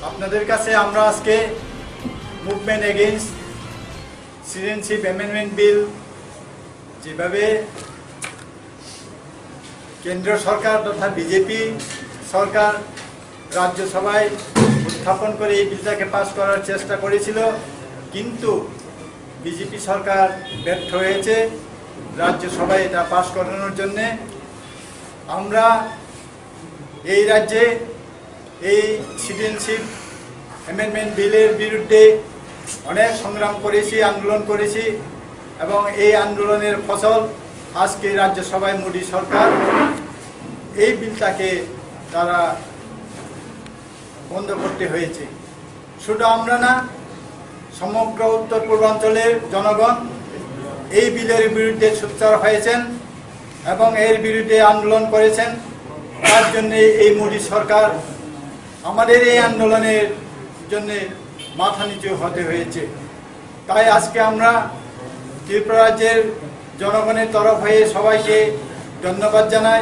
আপনাদের কাছে আমরা আজকে movement against citizenship amendment bill যেভাবে কেন্দ্র সরকার তথা বিজেপি সরকার রাজ্যসভায় উত্থাপন করে এই বিলটাকে পাস করার চেষ্টা করেছিল, কিন্তু বিজেপি সরকার ব্যর্থ হয়েছে রাজ্যসভায় এটা পাস করানোর জন্যে। আমরা এই রাজ্যে এই সিটিজেনশিপ অ্যামেন্ডমেন্ট বিলের বিরুদ্ধে অনেক সংগ্রাম করেছি, আন্দোলন করেছি, এবং এই আন্দোলনের ফসল আজকে রাজ্যসভায় মোদী সরকার এই বিলটাকে তারা বন্ধ করতে হয়েছে। শুধু আমরা না, সমগ্র উত্তর পূর্বাঞ্চলের জনগণ এই বিলের বিরুদ্ধে সোচ্চার হয়েছেন এবং এর বিরুদ্ধে আন্দোলন করেছেন। তার জন্যে এই মোদী সরকার আমাদের এই আন্দোলনের জন্য মাথা নিচু হতে হয়েছে। তাই আজকে আমরা ত্রিপুরা রাজ্যের জনগণের তরফ হয়ে সবাইকে ধন্যবাদ জানাই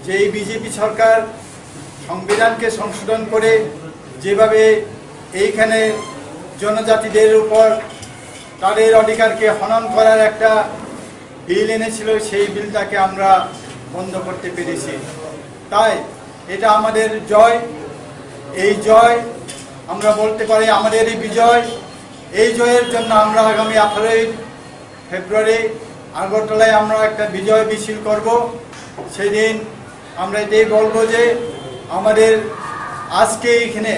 যে এই বিজেপি সরকার সংবিধানকে সংশোধন করে যেভাবে এইখানে জনজাতিদের উপর তাদের অধিকারকে হনন করার একটা বিল এনেছিল, সেই বিলটাকে আমরা বন্ধ করতে পেরেছি। তাই এটা আমাদের জয়। এই জয় আমরা বলতে পারি আমাদের এই বিজয়। এই জয়ের জন্য আমরা আগামী 18 ফেব্রুয়ারি আগরতলায় আমরা একটা বিজয় মিছিল করব। সেদিন আমরা এটাই বলবো যে আমাদের আজকে এখানে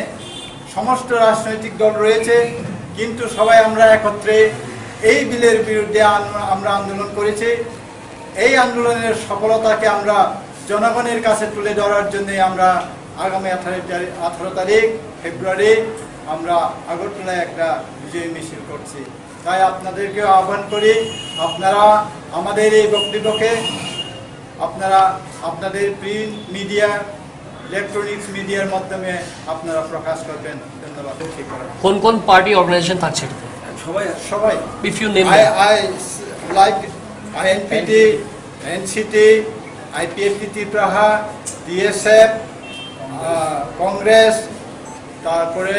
সমস্ত রাজনৈতিক দল রয়েছে, কিন্তু সবাই আমরা একত্রে এই বিলের বিরুদ্ধে আমরা আন্দোলন করেছি। এই আন্দোলনের সফলতাকে আমরা জনগণের কাছে তুলে ধরার জন্য আমরা আগামী 18 তারিখ ফেব্রুয়ারি আমরা আগরতলায় একটা বিজয় মিছিল করছি। তাই আপনাদেরকেও আহ্বান করি, আপনারা আমাদের এই বক্তব্যকে আপনারা আপনাদের প্রিন্ট মিডিয়া, ইলেকট্রনিক্স মিডিয়ার মাধ্যমে আপনারা প্রকাশ করবেন। ধন্যবাদ। কোন কোন পার্টি অর্গানাইজেশন থাকছে? সবাই if you name I like INPT, NCT, IPFT Tripura, DSF, Congress, তারপরে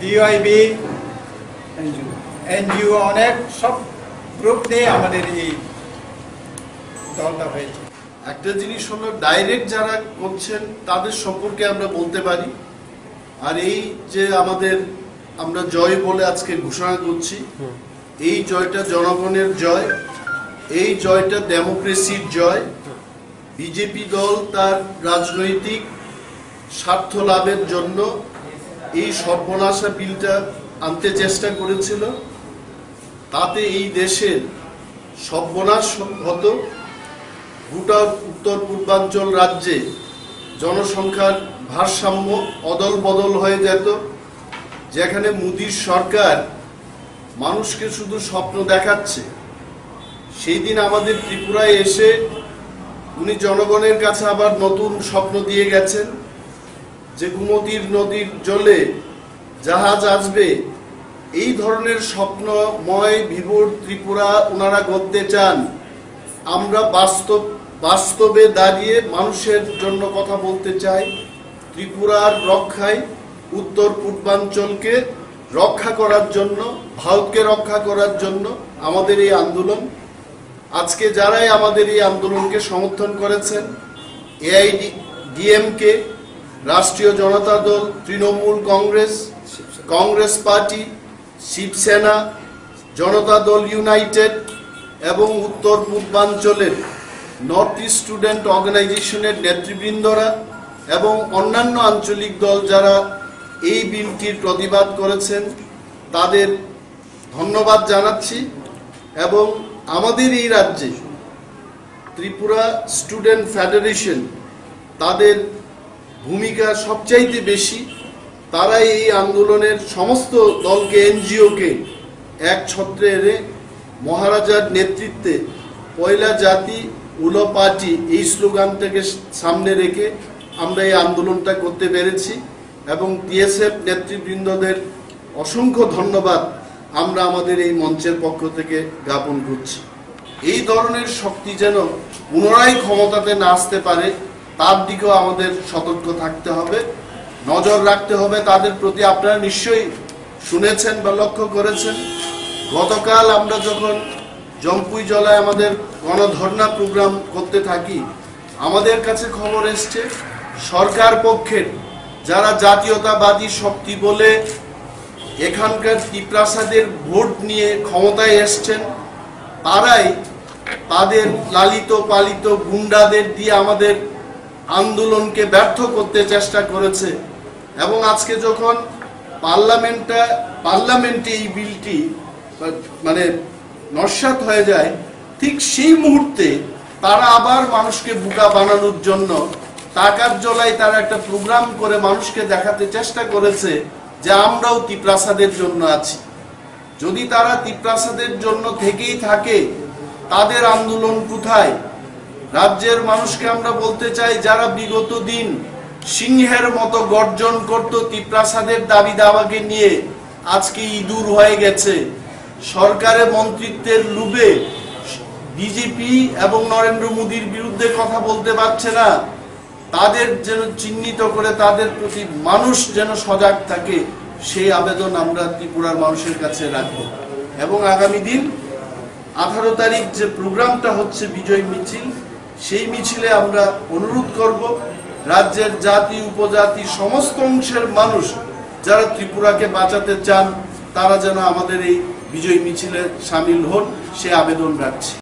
DYB, NGO, অনেক সব গ্রুপ নিয়ে আমাদের এই দলটা হয়েছে। একটা জিনিস হলো, ডাইরেক্ট যারা করছেন তাদের সম্পর্কে আমরা বলতে পারি। আর এই যে আমরা জয় বলে আজকে ঘোষণা করছি, এই জয়টা জনগণের জয়, এই জয়টা ডেমোক্রেসির জয়। বিজেপি দল তার রাজনৈতিক স্বার্থ লাভের জন্য এই সর্বনাশা বিলটা আনতে চেষ্টা করেছিল, তাতে এই দেশের সর্বনাশ হতো। গোটা উত্তর পূর্বাঞ্চল রাজ্যে জনসংখ্যার ভারসাম্য অদল বদল হয়ে যেত, যেখানে মোদীর সরকার মানুষকে শুধু স্বপ্ন দেখাচ্ছে। সেই দিন আমাদের ত্রিপুরায় এসে উনি জনগণের কাছে আবার নতুন স্বপ্ন দিয়ে গেছেন যে গোমতী নদীর জলে জাহাজ আসবে। এই ধরনের স্বপ্নময় বিভোর ত্রিপুরা ওনারা গড়তে চান। আমরা বাস্তবে দাঁড়িয়ে মানুষের জন্য কথা বলতে চাই। ত্রিপুরার রক্ষায়, উত্তর পূর্বাঞ্চলকে রক্ষা করার জন্য, ভারতকে রক্ষা করার জন্য আমাদের এই আন্দোলন। আজকে যারাই আমাদের এই আন্দোলনকে সমর্থন করেছেন, AIDMK, রাষ্ট্রীয় জনতা দল, তৃণমূল কংগ্রেস, কংগ্রেস পার্টি, শিবসেনা, জনতা দল ইউনাইটেড এবং উত্তর পূর্বাঞ্চলের নর্থ ইস্ট স্টুডেন্ট অর্গানাইজেশনের নেতৃবৃন্দরা এবং অন্যান্য আঞ্চলিক দল যারা এই বিলটির প্রতিবাদ করেছেন, তাদের ধন্যবাদ জানাচ্ছি। এবং আমাদের এই রাজ্যে ত্রিপুরা স্টুডেন্ট ফেডারেশন, তাদের ভূমিকা সবচাইতে বেশি। তারা এই আন্দোলনের সমস্ত দলকে, NGO-কে এক ছত্রে এনে মহারাজার নেতৃত্বে পয়লা জাতি উলো পার্টি এই স্লোগানটাকে সামনে রেখে আমরা এই আন্দোলনটা করতে পেরেছি। এবং DSF নেতৃবৃন্দদের অসংখ্য ধন্যবাদ আমরা আমাদের এই মঞ্চের পক্ষ থেকে জ্ঞাপন করছি। এই ধরনের শক্তি যেন পুনরায় ক্ষমতাতে না আসতে পারে, তার দিকেও আমাদের সতর্ক থাকতে হবে। নজর রাখতে হবে তাদের প্রতি। আপনারা নিশ্চয়ই শুনেছেন বা লক্ষ্য করেছেন, গতকাল আমরা যখন জম্পুই জলায় আমাদের গণধর্ণা প্রোগ্রাম করতে থাকি, আমাদের কাছে খবর এসছে সরকার পক্ষের যারা জাতীয়তাবাদী শক্তি বলে এখানকার ত্রিপ্রাসাদের ভোট নিয়ে ক্ষমতায় এসছেন, তারাই তাদের লালিত পালিত গুন্ডাদের দিয়ে আমাদের আন্দোলনকে ব্যর্থ করতে চেষ্টা করেছে। এবং আজকে যখন পার্লামেন্টে এই বিলটি মানে নস্যাৎ হয়ে যায়, ঠিক সেই মুহূর্তে তারা আবার মানুষকে বোকা বানানোর জন্য টাকার জলায় তারা একটা প্রোগ্রাম করে মানুষকে দেখাতে চেষ্টা করেছে যে আমরাও ত্রিপ্রাসাদের জন্য আছি। যদি তারা ত্রিপ্রাসাদের জন্য থেকেই থাকে, তাদের আন্দোলন কোথায়? রাজ্যের মানুষকে আমরা বলতে চাই, যারা বিগত দিন সিংহের মতো গর্জন করত ত্রিপ্রাসাদের দাবি দাওয়াকে নিয়ে, আজকে ইঁদুর হয়ে গেছে। সরকারের মন্ত্রিত্বের লোভে বিজেপি এবং নরেন্দ্র মোদীর বিরুদ্ধে কথা বলতে পারছে না। তাদের যেন চিহ্নিত করে তাদের প্রতি মানুষ যেন সজাগ থাকে, সেই আবেদন আমরা ত্রিপুরার মানুষের কাছে রাখব। এবং আগামী দিন 18 তারিখ যে প্রোগ্রামটা হচ্ছে বিজয় মিছিল, সেই মিছিলে আমরা অনুরোধ করব রাজ্যের জাতি উপজাতি সমস্ত অংশের মানুষ যারা ত্রিপুরাকে বাঁচাতে চান, তারা যেন আমাদের এই বিজয় মিছিলে সামিল হন, সে আবেদন রাখছি।